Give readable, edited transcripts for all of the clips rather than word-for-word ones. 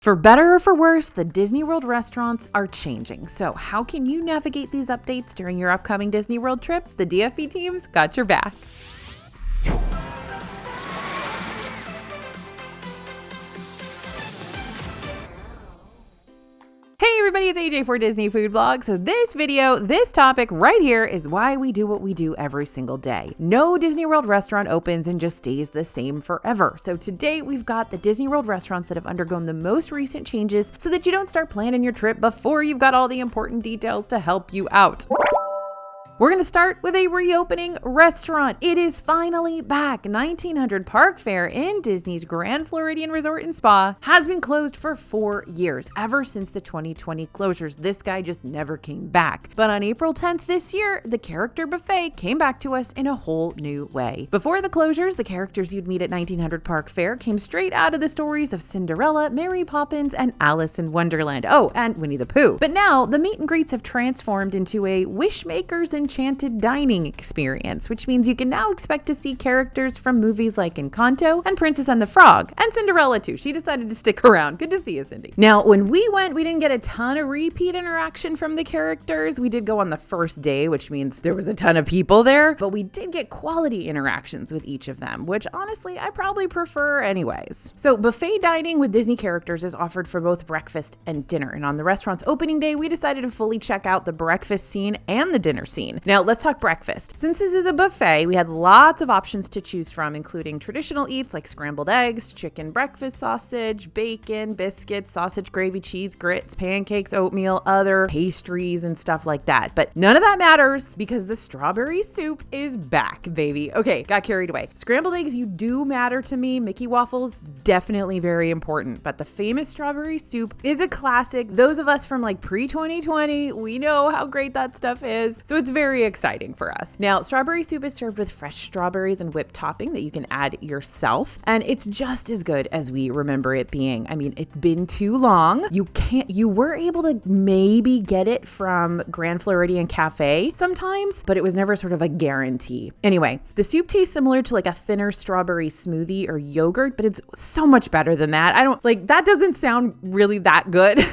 For better or for worse, the Disney World restaurants are changing. So how can you navigate these updates during your upcoming Disney World trip? The DFE team's got your back. Hey everybody, it's AJ for Disney Food Vlog. So this topic right here is why we do what we do every single day. No Disney World restaurant opens and just stays the same forever. So today we've got the Disney World restaurants that have undergone the most recent changes so that you don't start planning your trip before you've got all the important details to help you out. We're going to start with a reopening restaurant. It is finally back. 1900 Park Fare in Disney's Grand Floridian Resort and Spa has been closed for 4 years, ever since the 2020 closures. This guy just never came back. But on April 10th this year, the character buffet came back to us in a whole new way. Before the closures, the characters you'd meet at 1900 Park Fare came straight out of the stories of Cinderella, Mary Poppins, and Alice in Wonderland. Oh, and Winnie the Pooh. But now the meet and greets have transformed into a Wishmaker's Enchanted Dining experience, which means you can now expect to see characters from movies like Encanto and Princess and the Frog, and Cinderella too. She decided to stick around. Good to see you, Cindy. Now, when we went, we didn't get a ton of repeat interaction from the characters. We did go on the first day, which means there was a ton of people there, but we did get quality interactions with each of them, which honestly, I probably prefer anyways. So buffet dining with Disney characters is offered for both breakfast and dinner. And on the restaurant's opening day, we decided to fully check out the breakfast scene and the dinner scene. Now, let's talk breakfast. Since this is a buffet, we had lots of options to choose from, including traditional eats like scrambled eggs, chicken breakfast sausage, bacon, biscuits, sausage gravy, cheese, grits, pancakes, oatmeal, other pastries, and stuff like that. But none of that matters because the strawberry soup is back, baby. Okay, got carried away. Scrambled eggs, you do matter to me. Mickey waffles, definitely very important. But the famous strawberry soup is a classic. Those of us from like pre-2020, we know how great that stuff is. So it's very exciting for us. Now, strawberry soup is served with fresh strawberries and whipped topping that you can add yourself. And it's just as good as we remember it being. I mean, it's been too long. You were able to maybe get it from Grand Floridian Cafe sometimes, but it was never sort of a guarantee. Anyway, the soup tastes similar to like a thinner strawberry smoothie or yogurt, but it's so much better than that. That doesn't sound really that good.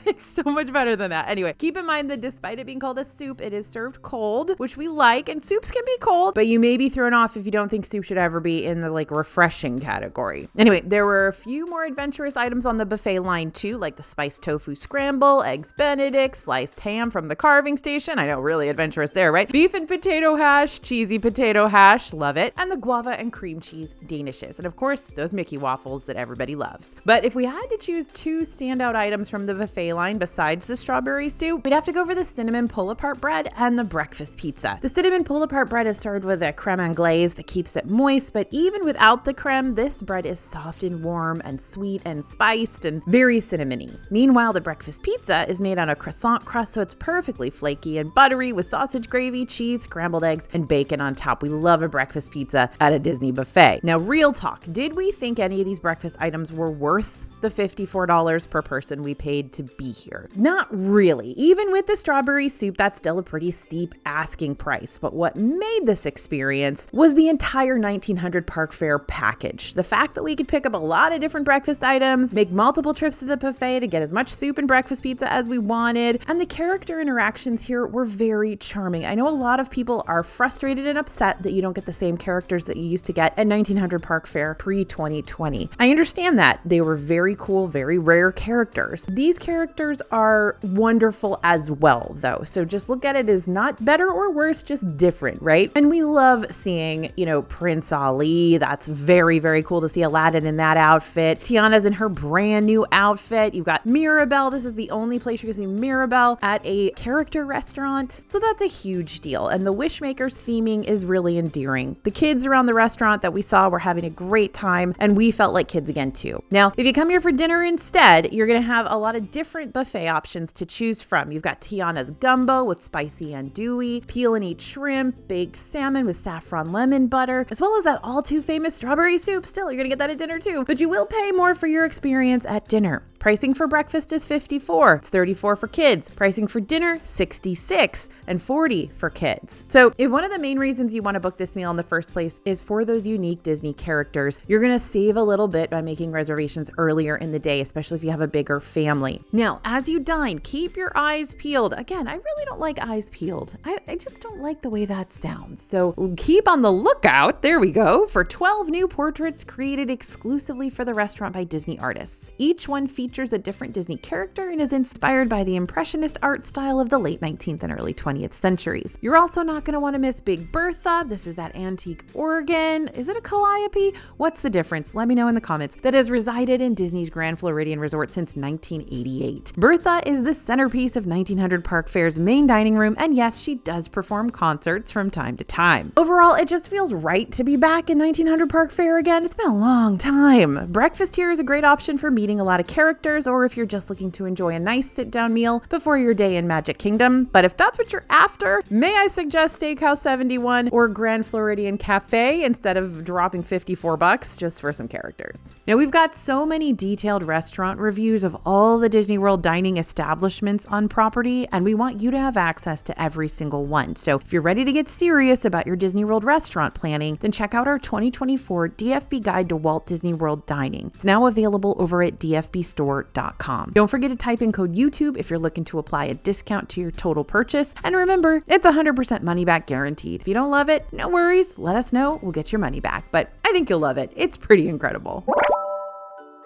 It's so much better than that. Anyway, keep in mind that despite it being called a soup, it is served cold, which we like, and soups can be cold, but you may be thrown off if you don't think soup should ever be in the like refreshing category. Anyway, there were a few more adventurous items on the buffet line too, like the spiced tofu scramble, eggs Benedict, sliced ham from the carving station. I know, really adventurous there, right? Beef and potato hash, cheesy potato hash, love it, and the guava and cream cheese danishes, and of course, those Mickey waffles that everybody loves. But if we had to choose two standout items from the buffet line besides the strawberry soup, we'd have to go for the cinnamon pull-apart bread and the breakfast pizza. The cinnamon pull-apart bread is served with a creme anglaise that keeps it moist, but even without the creme, this bread is soft and warm and sweet and spiced and very cinnamony. Meanwhile, the breakfast pizza is made on a croissant crust, so it's perfectly flaky and buttery with sausage gravy, cheese, scrambled eggs, and bacon on top. We love a breakfast pizza at a Disney buffet. Now, real talk, did we think any of these breakfast items were worth the $54 per person we paid to be here? Not really. Even with the strawberry soup, that's still a pretty steep asking price. But what made this experience was the entire 1900 Park Fare package. The fact that we could pick up a lot of different breakfast items, make multiple trips to the buffet to get as much soup and breakfast pizza as we wanted, and the character interactions here were very charming. I know a lot of people are frustrated and upset that you don't get the same characters that you used to get at 1900 Park Fare pre-2020. I understand that. They were very cool, very rare characters. These characters are wonderful as well, though. So just look at it as not better or worse, just different, right? And we love seeing, Prince Ali. That's very, very cool to see Aladdin in that outfit. Tiana's in her brand new outfit. You've got Mirabelle. This is the only place you can see Mirabelle at a character restaurant. So that's a huge deal. And the Wishmakers theming is really endearing. The kids around the restaurant that we saw were having a great time, and we felt like kids again too. Now, if you come here for dinner instead, you're going to have a lot of different buffet options to choose from. You've got Tiana's gumbo with spicy andouille, peel and eat shrimp, baked salmon with saffron lemon butter, as well as that all too famous strawberry soup. Still, you're going to get that at dinner too, but you will pay more for your experience at dinner. Pricing for breakfast is $54. It's $34 for kids. Pricing for dinner, $66 and $40 for kids. So if one of the main reasons you want to book this meal in the first place is for those unique Disney characters, you're going to save a little bit by making reservations earlier in the day, especially if you have a bigger family. Now, as you dine, keep your eyes peeled. Again, I really don't like eyes peeled. I just don't like the way that sounds. So keep on the lookout, there we go, for 12 new portraits created exclusively for the restaurant by Disney artists. Each one features a different Disney character and is inspired by the Impressionist art style of the late 19th and early 20th centuries. You're also not going to want to miss Big Bertha. This is that antique organ. Is it a calliope? What's the difference? Let me know in the comments. That has resided in Disney's Grand Floridian Resort since 1988. Bertha is the centerpiece of 1900 Park Fair's main dining room, and yes, she does perform concerts from time to time. Overall, it just feels right to be back in 1900 Park Fair again. It's been a long time. Breakfast here is a great option for meeting a lot of characters, or if you're just looking to enjoy a nice sit-down meal before your day in Magic Kingdom. But if that's what you're after, may I suggest Steakhouse 71 or Grand Floridian Cafe instead of dropping $54 just for some characters. Now, we've got so many detailed restaurant reviews of all the Disney World dining establishments on property, and we want you to have access to every single one. So if you're ready to get serious about your Disney World restaurant planning, then check out our 2024 DFB Guide to Walt Disney World Dining. It's now available over at dfbstore.com. Don't forget to type in code YouTube if you're looking to apply a discount to your total purchase. And remember, it's 100% money back guaranteed. If you don't love it, no worries. Let us know. We'll get your money back. But I think you'll love it. It's pretty incredible.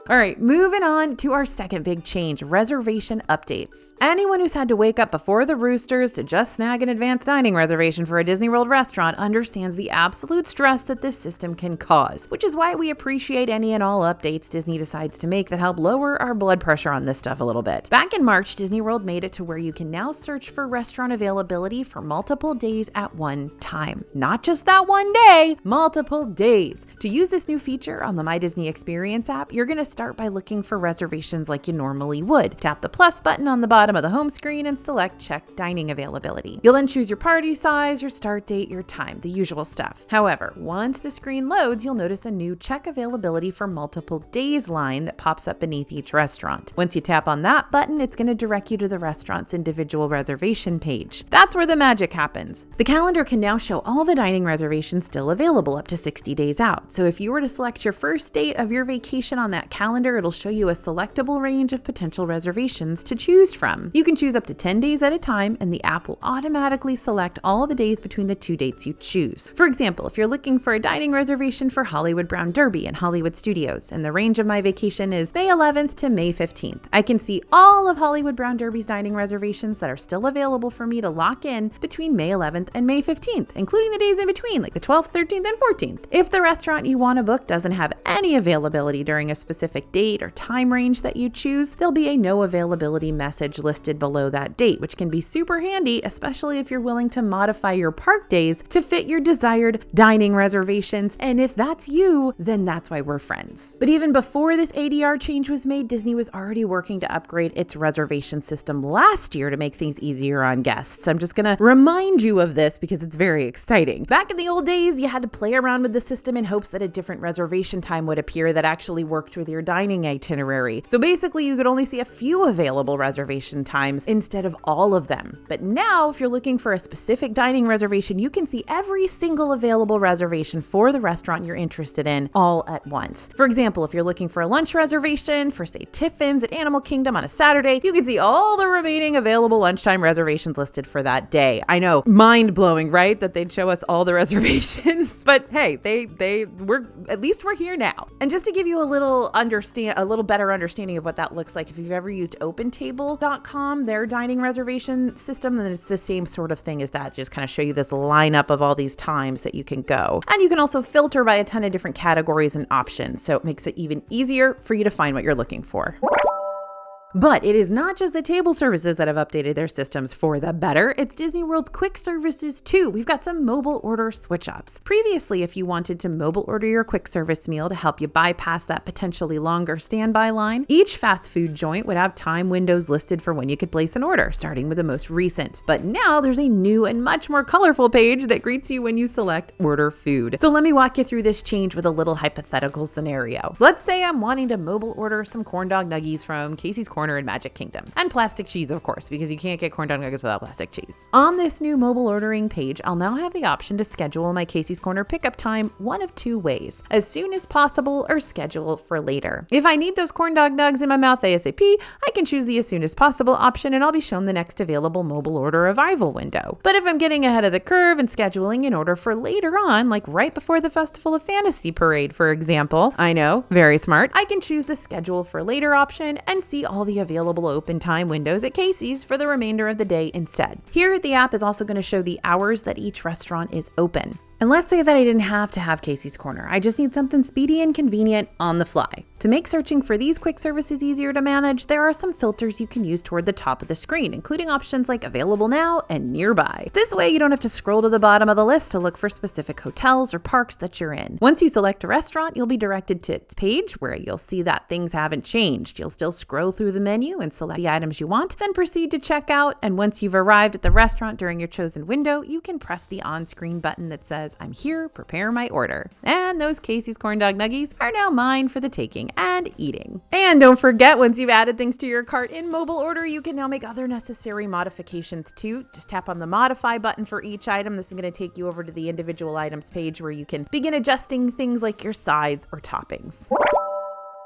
All right, moving on to our second big change, reservation updates. Anyone who's had to wake up before the roosters to just snag an advanced dining reservation for a Disney World restaurant understands the absolute stress that this system can cause, which is why we appreciate any and all updates Disney decides to make that help lower our blood pressure on this stuff a little bit. Back in March, Disney World made it to where you can now search for restaurant availability for multiple days at one time. Not just that one day, multiple days. To use this new feature on the My Disney Experience app, you're going to start by looking for reservations like you normally would. Tap the plus button on the bottom of the home screen and select Check Dining Availability. You'll then choose your party size, your start date, your time, the usual stuff. However, once the screen loads, you'll notice a new Check Availability for Multiple Days line that pops up beneath each restaurant. Once you tap on that button, it's going to direct you to the restaurant's individual reservation page. That's where the magic happens. The calendar can now show all the dining reservations still available up to 60 days out. So if you were to select your first date of your vacation on that calendar, it'll show you a selectable range of potential reservations to choose from. You can choose up to 10 days at a time, and the app will automatically select all the days between the two dates you choose. For example, if you're looking for a dining reservation for Hollywood Brown Derby and Hollywood Studios, and the range of my vacation is May 11th to May 15th, I can see all of Hollywood Brown Derby's dining reservations that are still available for me to lock in between May 11th and May 15th, including the days in between, like the 12th, 13th, and 14th. If the restaurant you want to book doesn't have any availability during a specific date or time range that you choose, there'll be a no availability message listed below that date, which can be super handy, especially if you're willing to modify your park days to fit your desired dining reservations. And if that's you, then that's why we're friends. But even before this ADR change was made, Disney was already working to upgrade its reservation system last year to make things easier on guests. I'm just gonna remind you of this because it's very exciting. Back in the old days, you had to play around with the system in hopes that a different reservation time would appear that actually worked with your dining itinerary. So basically, you could only see a few available reservation times instead of all of them. But now, if you're looking for a specific dining reservation, you can see every single available reservation for the restaurant you're interested in all at once. For example, if you're looking for a lunch reservation for, say, Tiffin's at Animal Kingdom on a Saturday, you can see all the remaining available lunchtime reservations listed for that day. I know, mind-blowing, right? That they'd show us all the reservations, but hey, at least we're here now. And just to give you a little better understanding of what that looks like, if you've ever used OpenTable.com, their dining reservation system, then it's the same sort of thing as that. Just kind of show you this lineup of all these times that you can go. And you can also filter by a ton of different categories and options, so it makes it even easier for you to find what you're looking for. But it is not just the table services that have updated their systems for the better, it's Disney World's quick services too. We've got some mobile order switch ups. Previously, if you wanted to mobile order your quick service meal to help you bypass that potentially longer standby line, each fast food joint would have time windows listed for when you could place an order, starting with the most recent. But now there's a new and much more colorful page that greets you when you select order food. So let me walk you through this change with a little hypothetical scenario. Let's say I'm wanting to mobile order some corn dog nuggies from Casey's Corner in Magic Kingdom. And plastic cheese, of course, because you can't get corn dog nuggets without plastic cheese. On this new mobile ordering page, I'll now have the option to schedule my Casey's Corner pickup time one of two ways: as soon as possible or schedule for later. If I need those corn dog nugs in my mouth ASAP, I can choose the as soon as possible option and I'll be shown the next available mobile order arrival window. But if I'm getting ahead of the curve and scheduling an order for later on, like right before the Festival of Fantasy parade, for example, I know, very smart, I can choose the schedule for later option and see all the available open time windows at Casey's for the remainder of the day instead. Here, the app is also going to show the hours that each restaurant is open. And let's say that I didn't have to have Casey's Corner. I just need something speedy and convenient on the fly. To make searching for these quick services easier to manage, there are some filters you can use toward the top of the screen, including options like available now and nearby. This way, you don't have to scroll to the bottom of the list to look for specific hotels or parks that you're in. Once you select a restaurant, you'll be directed to its page where you'll see that things haven't changed. You'll still scroll through the menu and select the items you want, then proceed to check out. And once you've arrived at the restaurant during your chosen window, you can press the on-screen button that says, "I'm here, prepare my order." And those Casey's Corn Dog Nuggies are now mine for the taking and eating. And don't forget, once you've added things to your cart in mobile order, you can now make other necessary modifications too. Just tap on the modify button for each item. This is going to take you over to the individual items page where you can begin adjusting things like your sides or toppings.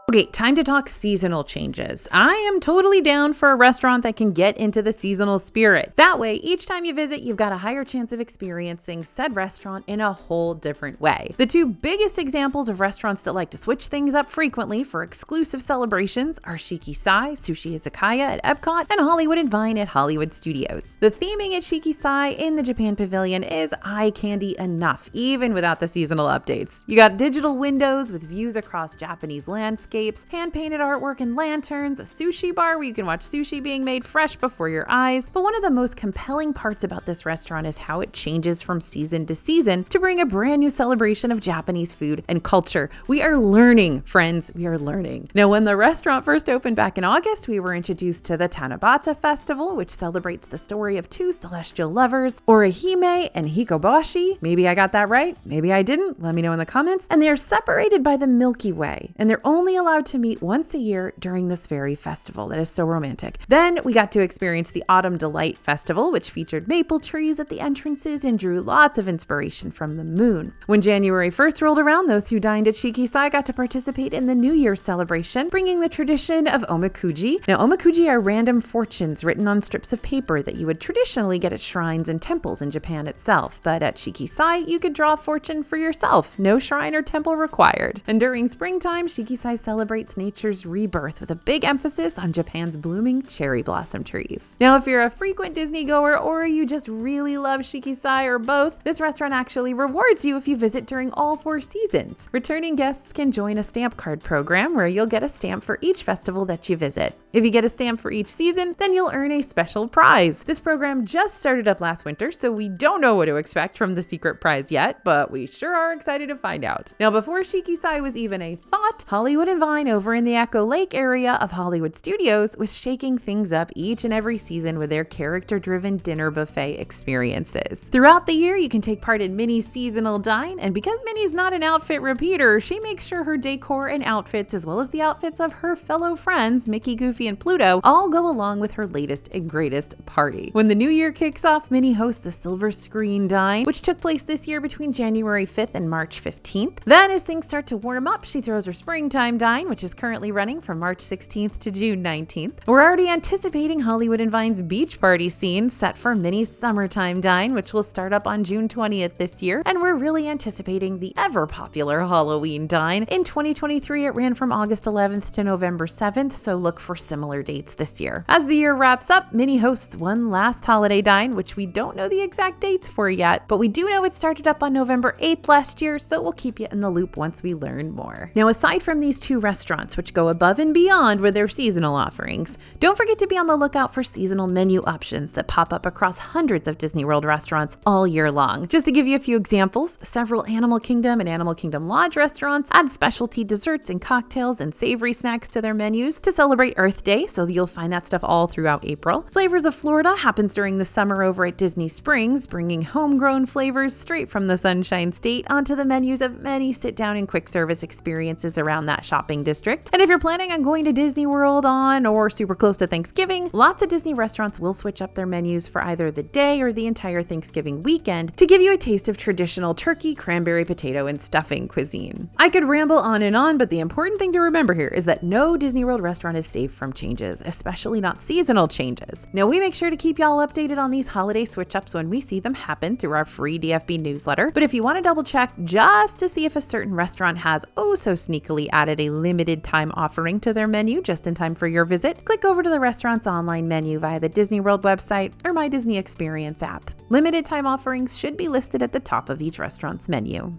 Okay, time to talk seasonal changes. I am totally down for a restaurant that can get into the seasonal spirit. That way, each time you visit, you've got a higher chance of experiencing said restaurant in a whole different way. The two biggest examples of restaurants that like to switch things up frequently for exclusive celebrations are Shiki Sai, Sushi Izakaya at Epcot, and Hollywood and Vine at Hollywood Studios. The theming at Shiki Sai in the Japan Pavilion is eye candy enough, even without the seasonal updates. You got digital windows with views across Japanese landscapes, hand-painted artwork and lanterns, a sushi bar where you can watch sushi being made fresh before your eyes. But one of the most compelling parts about this restaurant is how it changes from season to season to bring a brand new celebration of Japanese food and culture. We are learning, friends, we are learning. Now, when the restaurant first opened back in August, we were introduced to the Tanabata Festival, which celebrates the story of two celestial lovers, Orihime and Hikoboshi. Maybe I got that right, maybe I didn't, let me know in the comments. And they are separated by the Milky Way, and they're only allowed to meet once a year during this very festival. That is so romantic. Then we got to experience the Autumn Delight Festival, which featured maple trees at the entrances and drew lots of inspiration from the moon. When January 1st rolled around, those who dined at Shiki Sai got to participate in the New Year's celebration, bringing the tradition of omakuji. Now, omakuji are random fortunes written on strips of paper that you would traditionally get at shrines and temples in Japan itself. But at Shiki Sai, you could draw a fortune for yourself. No shrine or temple required. And during springtime, Shiki Sai celebrates nature's rebirth with a big emphasis on Japan's blooming cherry blossom trees. Now, if you're a frequent Disney goer or you just really love Shiki Sai or both, this restaurant actually rewards you if you visit during all 4 seasons. Returning guests can join a stamp card program where you'll get a stamp for each festival that you visit. If you get a stamp for each season, then you'll earn a special prize. This program just started up last winter, so we don't know what to expect from the secret prize yet, but we sure are excited to find out. Now, before Shiki Sai was even a thought, Hollywood and Vine over in the Echo Lake area of Hollywood Studios was shaking things up each and every season with their character-driven dinner buffet experiences. Throughout the year, you can take part in Minnie's seasonal dine, and because Minnie's not an outfit repeater, she makes sure her decor and outfits, as well as the outfits of her fellow friends, Mickey, Goofy, and Pluto, all go along with her latest and greatest party. When the new year kicks off, Minnie hosts the Silver Screen Dine, which took place this year between January 5th and March 15th. Then, as things start to warm up, she throws her Springtime Dine, which is currently running from March 16th to June 19th. We're already anticipating Hollywood and Vine's beach party scene set for Minnie's Summertime Dine, which will start up on June 20th this year. And we're really anticipating the ever-popular Halloween Dine. In 2023, it ran from August 11th to November 7th, so look for similar dates this year. As the year wraps up, Minnie hosts one last holiday dine, which we don't know the exact dates for yet, but we do know it started up on November 8th last year, so we'll keep you in the loop once we learn more. Now, aside from these two restaurants, which go above and beyond with their seasonal offerings. Don't forget to be on the lookout for seasonal menu options that pop up across hundreds of Disney World restaurants all year long. Just to give you a few examples, several Animal Kingdom and Animal Kingdom Lodge restaurants add specialty desserts and cocktails and savory snacks to their menus to celebrate Earth Day, so you'll find that stuff all throughout April. Flavors of Florida happens during the summer over at Disney Springs, bringing homegrown flavors straight from the Sunshine State onto the menus of many sit-down and quick service experiences around that shopping district. And if you're planning on going to Disney World on or super close to Thanksgiving, lots of Disney restaurants will switch up their menus for either the day or the entire Thanksgiving weekend to give you a taste of traditional turkey, cranberry, potato, and stuffing cuisine. I could ramble on, but the important thing to remember here is that no Disney World restaurant is safe from changes, especially not seasonal changes. Now, we make sure to keep y'all updated on these holiday switch-ups when we see them happen through our free DFB newsletter, but if you want to double check just to see if a certain restaurant has so sneakily added a limited time offering to their menu just in time for your visit, click over to the restaurant's online menu via the Disney World website or My Disney Experience app. Limited time offerings should be listed at the top of each restaurant's menu.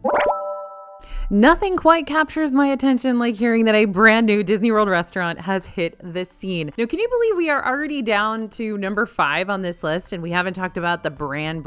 Nothing quite captures my attention like hearing that a brand new Disney World restaurant has hit the scene. Now, can you believe we are already down to number 5 on this list and we haven't talked about the brand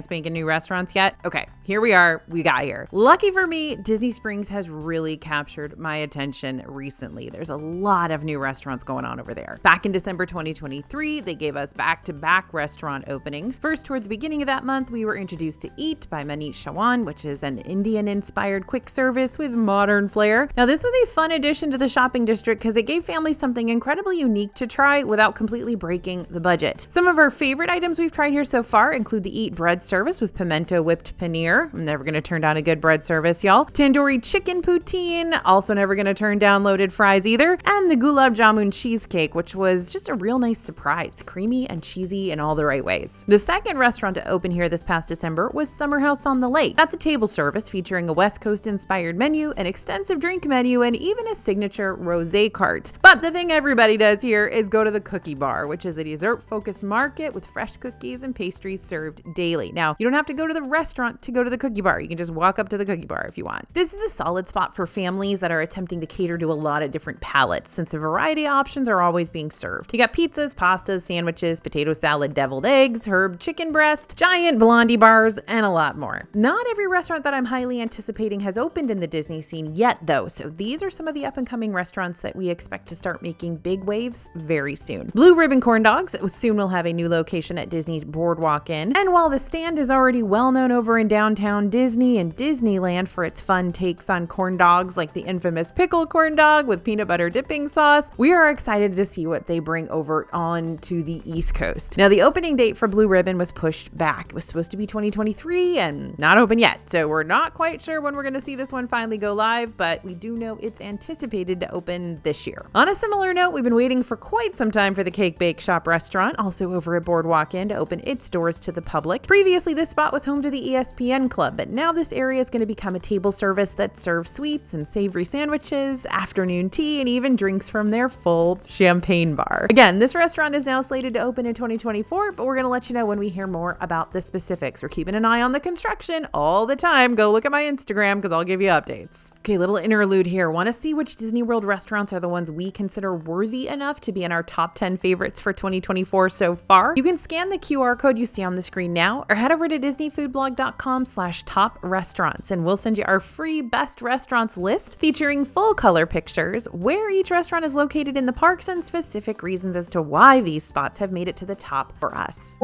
spanking new restaurants yet? Okay, here we are. We got here. Lucky for me, Disney Springs has really captured my attention recently. There's a lot of new restaurants going on over there. Back in December 2023, they gave us back-to-back restaurant openings. First, toward the beginning of that month, we were introduced to Eat by Manish Chawan, which is an Indian-inspired quick service with modern flair. Now, this was a fun addition to the shopping district because it gave families something incredibly unique to try without completely breaking the budget. Some of our favorite items we've tried here so far include the Eat bread service with pimento whipped paneer. I'm never going to turn down a good bread service, y'all. Tandoori chicken poutine, also never going to turn down loaded fries either. And the gulab jamun cheesecake, which was just a real nice surprise, creamy and cheesy in all the right ways. The second restaurant to open here this past December was Summer House on the Lake. That's a table service featuring a West Coast inspired menu, an extensive drink menu, and even a signature rosé cart. But the thing everybody does here is go to the Cookie Bar, which is a dessert-focused market with fresh cookies and pastries served daily. Now, you don't have to go to the restaurant to go to the Cookie Bar. You can just walk up to the Cookie Bar if you want. This is a solid spot for families that are attempting to cater to a lot of different palates, since a variety of options are always being served. You got pizzas, pastas, sandwiches, potato salad, deviled eggs, herb chicken breast, giant blondie bars, and a lot more. Not every restaurant that I'm highly anticipating has opened in the Disney scene yet, though, so these are some of the up-and-coming restaurants that we expect to start making big waves very soon. Blue Ribbon Corn Dogs soon will have a new location at Disney's Boardwalk Inn, and while the stand is already well known over in downtown Disney and Disneyland for its fun takes on corn dogs like the infamous pickle corn dog with peanut butter dipping sauce, we are excited to see what they bring over on to the East Coast. Now, the opening date for Blue Ribbon was pushed back. It was supposed to be 2023 and not open yet, so we're not quite sure when we're going to see this one finally go live, but we do know it's anticipated to open this year. On a similar note, we've been waiting for quite some time for the Cake Bake Shop restaurant, also over at Boardwalk Inn, to open its doors to the public. Previously, this spot was home to the ESPN Club, but now this area is going to become a table service that serves sweets and savory sandwiches, afternoon tea, and even drinks from their full champagne bar. Again, this restaurant is now slated to open in 2024, but we're going to let you know when we hear more about the specifics. We're keeping an eye on the construction all the time. Go look at my Instagram because I'll give you updates. Okay, little interlude here. Want to see which Disney World restaurants are the ones we consider worthy enough to be in our top 10 favorites for 2024 so far? You can scan the QR code you see on the screen now or head over to disneyfoodblog.com/top restaurants and we'll send you our free best restaurants list featuring full color pictures, where each restaurant is located in the parks, and specific reasons as to why these spots have made it to the top for us.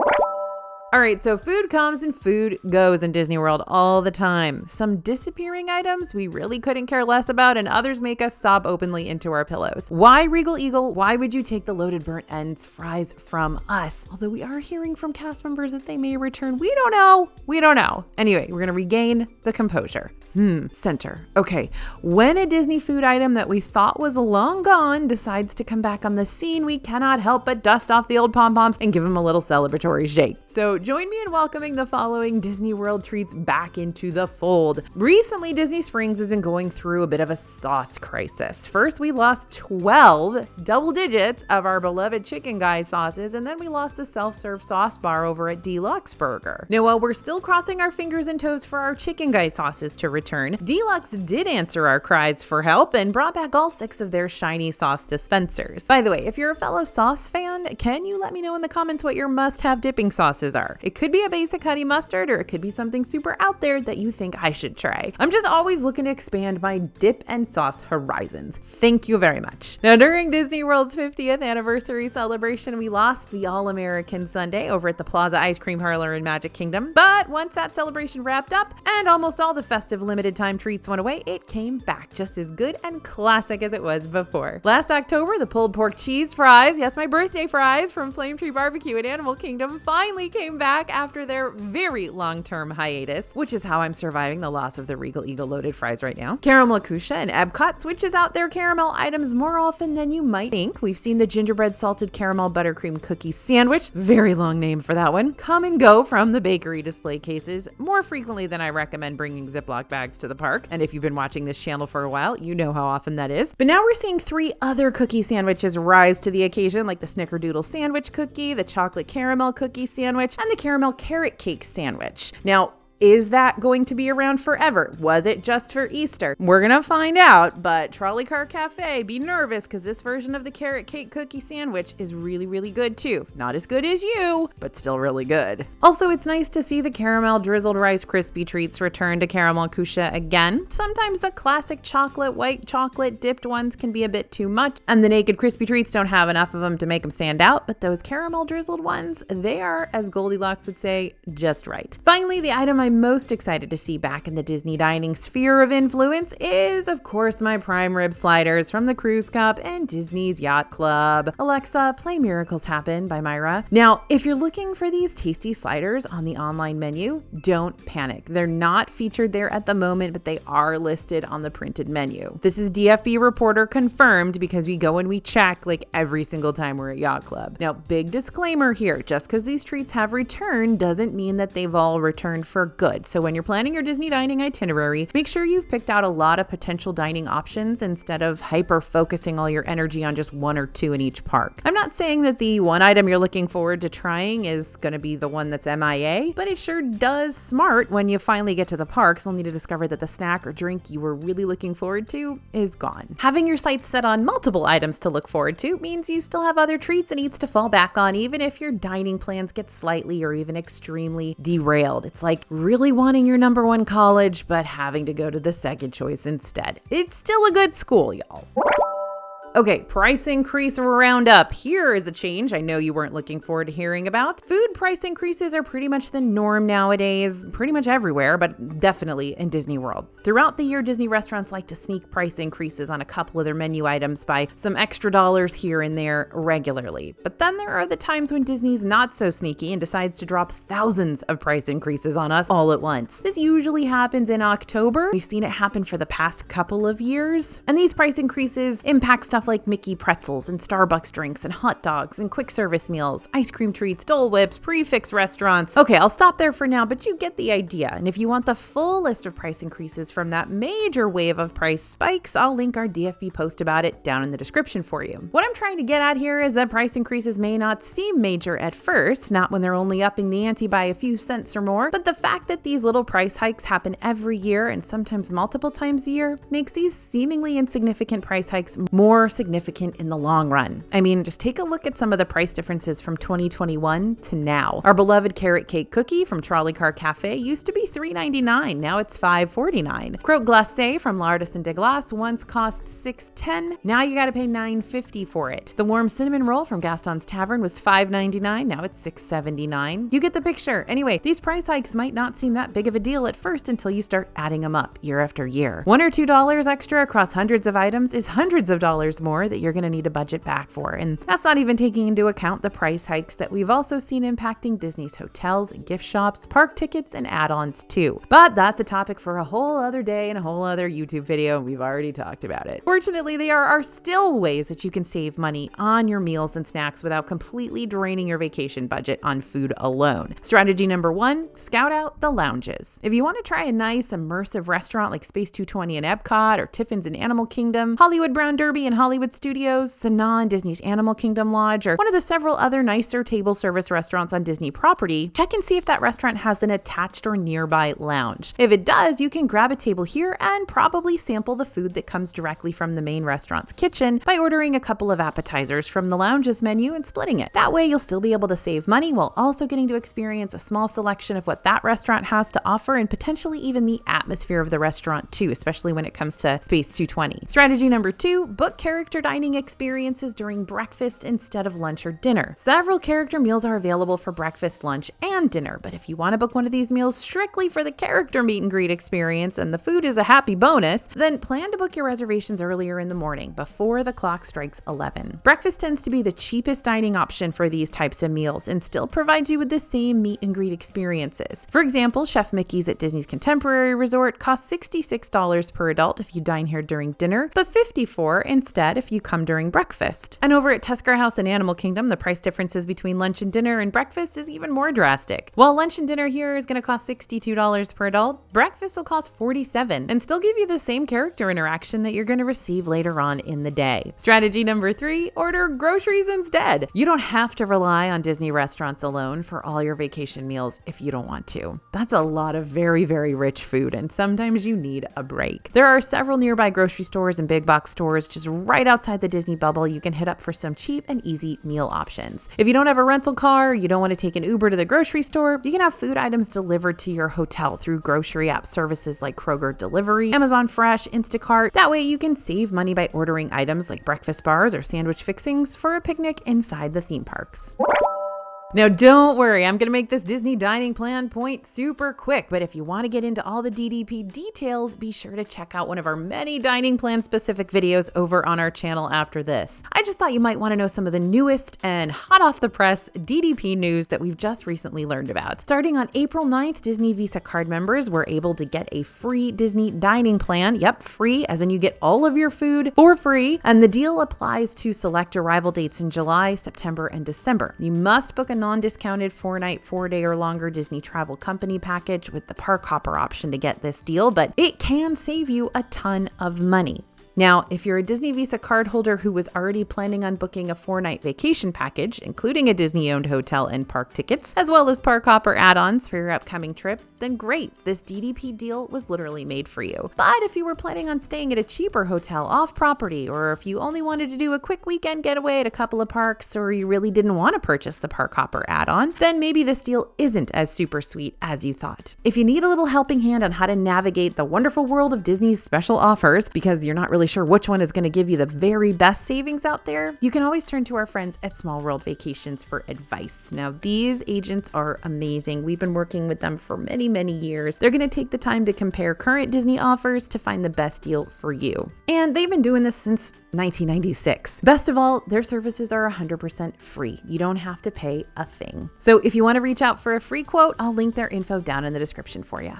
All right, so food comes and food goes in Disney World all the time. Some disappearing items we really couldn't care less about, and others make us sob openly into our pillows. Why, Regal Eagle, why would you take the loaded burnt ends fries from us? Although we are hearing from cast members that they may return. We don't know. We don't know. Anyway, we're gonna regain the composure. Center. Okay, when a Disney food item that we thought was long gone decides to come back on the scene, we cannot help but dust off the old pom-poms and give them a little celebratory shake. So join me in welcoming the following Disney World treats back into the fold. Recently, Disney Springs has been going through a bit of a sauce crisis. First, we lost 12 double digits of our beloved Chicken Guy sauces, and then we lost the self-serve sauce bar over at Deluxe Burger. Now, while we're still crossing our fingers and toes for our Chicken Guy sauces to return, Deluxe did answer our cries for help and brought back all 6 of their shiny sauce dispensers. By the way, if you're a fellow sauce fan, can you let me know in the comments what your must-have dipping sauces are? It could be a basic honey mustard, or it could be something super out there that you think I should try. I'm just always looking to expand my dip and sauce horizons. Thank you very much. Now, during Disney World's 50th anniversary celebration, we lost the All-American Sundae over at the Plaza Ice Cream Parlor in Magic Kingdom. But once that celebration wrapped up and almost all the festive limited time treats went away, it came back just as good and classic as it was before. Last October, the pulled pork cheese fries, yes, my birthday fries from Flame Tree Barbecue at Animal Kingdom, finally came back after their very long-term hiatus, which is how I'm surviving the loss of the Regal Eagle loaded fries right now. Caramel Kusha and Epcot switches out their caramel items more often than you might think. We've seen the gingerbread salted caramel buttercream cookie sandwich, very long name for that one, come and go from the bakery display cases more frequently than I recommend bringing Ziploc bags to the park. And if you've been watching this channel for a while, you know how often that is. But now we're seeing 3 other cookie sandwiches rise to the occasion, like the Snickerdoodle sandwich cookie, the chocolate caramel cookie sandwich, and the caramel carrot cake sandwich. Now, is that going to be around forever? Was it just for Easter? We're gonna find out, but Trolley Car Cafe, be nervous because this version of the carrot cake cookie sandwich is really, really good too. Not as good as you, but still really good. Also, it's nice to see the caramel drizzled Rice Krispie treats return to Caramel Kusha again. Sometimes the classic white chocolate dipped ones can be a bit too much, and the naked crispy treats don't have enough of them to make them stand out, but those caramel drizzled ones, they are, as Goldilocks would say, just right. Finally, the item I'm most excited to see back in the Disney dining sphere of influence is, of course, my prime rib sliders from the Cruise Cup and Disney's Yacht Club. Alexa, play Miracles Happen by Myra. Now, if you're looking for these tasty sliders on the online menu, don't panic. They're not featured there at the moment, but they are listed on the printed menu. This is DFB reporter confirmed because we go and we check like every single time we're at Yacht Club. Now, big disclaimer here, just because these treats have returned doesn't mean that they've all returned for good. So when you're planning your Disney dining itinerary, make sure you've picked out a lot of potential dining options instead of hyper focusing all your energy on just 1 or 2 in each park. I'm not saying that the one item you're looking forward to trying is going to be the one that's MIA, but it sure does smart when you finally get to the parks only to discover that the snack or drink you were really looking forward to is gone. Having your sights set on multiple items to look forward to means you still have other treats and eats to fall back on, even if your dining plans get slightly or even extremely derailed. It's like really wanting your number 1 college, but having to go to the second choice instead. It's still a good school, y'all. Okay, price increase roundup. Here is a change I know you weren't looking forward to hearing about. Food price increases are pretty much the norm nowadays, pretty much everywhere, but definitely in Disney World. Throughout the year, Disney restaurants like to sneak price increases on a couple of their menu items by some extra dollars here and there regularly. But then there are the times when Disney's not so sneaky and decides to drop thousands of price increases on us all at once. This usually happens in October. We've seen it happen for the past couple of years. And these price increases impact stuff like Mickey pretzels and Starbucks drinks and hot dogs and quick service meals, ice cream treats, Dole Whips, prefix restaurants. Okay, I'll stop there for now, but you get the idea. And if you want the full list of price increases from that major wave of price spikes, I'll link our DFB post about it down in the description for you. What I'm trying to get at here is that price increases may not seem major at first, not when they're only upping the ante by a few cents or more, but the fact that these little price hikes happen every year and sometimes multiple times a year makes these seemingly insignificant price hikes more significant in the long run. I mean, just take a look at some of the price differences from 2021 to now. Our beloved carrot cake cookie from Trolley Car Cafe used to be $3.99. Now it's $5.49. Croque glacé from L'Artisan de Glace once cost $6.10. Now you gotta pay $9.50 for it. The warm cinnamon roll from Gaston's Tavern was $5.99. Now it's $6.79. You get the picture. Anyway, these price hikes might not seem that big of a deal at first until you start adding them up year after year. $1 or $2 extra across hundreds of items is hundreds of dollars more that you're going to need a budget back for. And that's not even taking into account the price hikes that we've also seen impacting Disney's hotels and gift shops, park tickets, and add-ons too. But that's a topic for a whole other day and a whole other YouTube video. We've already talked about it. Fortunately, there are still ways that you can save money on your meals and snacks without completely draining your vacation budget on food alone. Strategy number 1, scout out the lounges. If you want to try a nice immersive restaurant like Space 220 in Epcot or Tiffin's in Animal Kingdom, Hollywood Brown Derby and Hollywood Studios, Sanaa and Disney's Animal Kingdom Lodge, or one of the several other nicer table service restaurants on Disney property, check and see if that restaurant has an attached or nearby lounge. If it does, you can grab a table here and probably sample the food that comes directly from the main restaurant's kitchen by ordering a couple of appetizers from the lounge's menu and splitting it. That way, you'll still be able to save money while also getting to experience a small selection of what that restaurant has to offer and potentially even the atmosphere of the restaurant too, especially when it comes to Space 220. Strategy number 2, book character dining experiences during breakfast instead of lunch or dinner. Several character meals are available for breakfast, lunch, and dinner, but if you want to book one of these meals strictly for the character meet and greet experience and the food is a happy bonus, then plan to book your reservations earlier in the morning before the clock strikes 11. Breakfast tends to be the cheapest dining option for these types of meals and still provides you with the same meet and greet experiences. For example, Chef Mickey's at Disney's Contemporary Resort costs $66 per adult if you dine here during dinner, but $54 instead if you come during breakfast. And over at Tusker House in Animal Kingdom, the price differences between lunch and dinner and breakfast is even more drastic. While lunch and dinner here is going to cost $62 per adult, breakfast will cost $47 and still give you the same character interaction that you're going to receive later on in the day. Strategy number 3, order groceries instead. You don't have to rely on Disney restaurants alone for all your vacation meals if you don't want to. That's a lot of very, very rich food, and sometimes you need a break. There are several nearby grocery stores and big box stores just right outside the Disney bubble you can hit up for some cheap and easy meal options. If you don't have a rental car, or you don't want to take an Uber to the grocery store, you can have food items delivered to your hotel through grocery app services like Kroger Delivery, Amazon Fresh, Instacart. That way you can save money by ordering items like breakfast bars or sandwich fixings for a picnic inside the theme parks. Now, don't worry, I'm going to make this Disney dining plan point super quick, but if you want to get into all the DDP details, be sure to check out one of our many dining plan specific videos over on our channel after this. I just thought you might want to know some of the newest and hot off the press DDP news that we've just recently learned about. Starting on April 9th, Disney Visa card members were able to get a free Disney dining plan. Yep, free, as in you get all of your food for free, and the deal applies to select arrival dates in July, September, and December. You must book a non-discounted 4-night, 4-day or longer Disney travel company package with the park hopper option to get this deal, but it can save you a ton of money. Now, if you're a Disney Visa cardholder who was already planning on booking a 4-night vacation package, including a Disney-owned hotel and park tickets, as well as park hopper add-ons for your upcoming trip, then great, this DDP deal was literally made for you. But if you were planning on staying at a cheaper hotel off-property, or if you only wanted to do a quick weekend getaway at a couple of parks, or you really didn't want to purchase the park hopper add-on, then maybe this deal isn't as super sweet as you thought. If you need a little helping hand on how to navigate the wonderful world of Disney's special offers, because you're not really sure which one is going to give you the very best savings out there, you can always turn to our friends at Small World Vacations for advice. Now, these agents are amazing. We've been working with them for many, many years. They're going to take the time to compare current Disney offers to find the best deal for you. And they've been doing this since 1996. Best of all, their services are 100% free. You don't have to pay a thing. So if you want to reach out for a free quote, I'll link their info down in the description for you.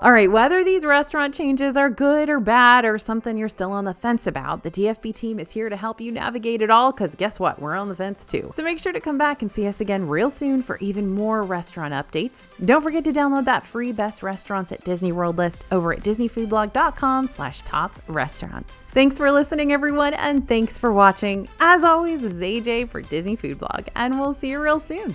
All right, whether these restaurant changes are good or bad or something you're still on the fence about, the DFB team is here to help you navigate it all, because guess what? We're on the fence too. So make sure to come back and see us again real soon for even more restaurant updates. Don't forget to download that free Best Restaurants at Disney World list over at disneyfoodblog.com/top-restaurants. Thanks for listening, everyone, and thanks for watching. As always, this is AJ for Disney Food Blog, and we'll see you real soon.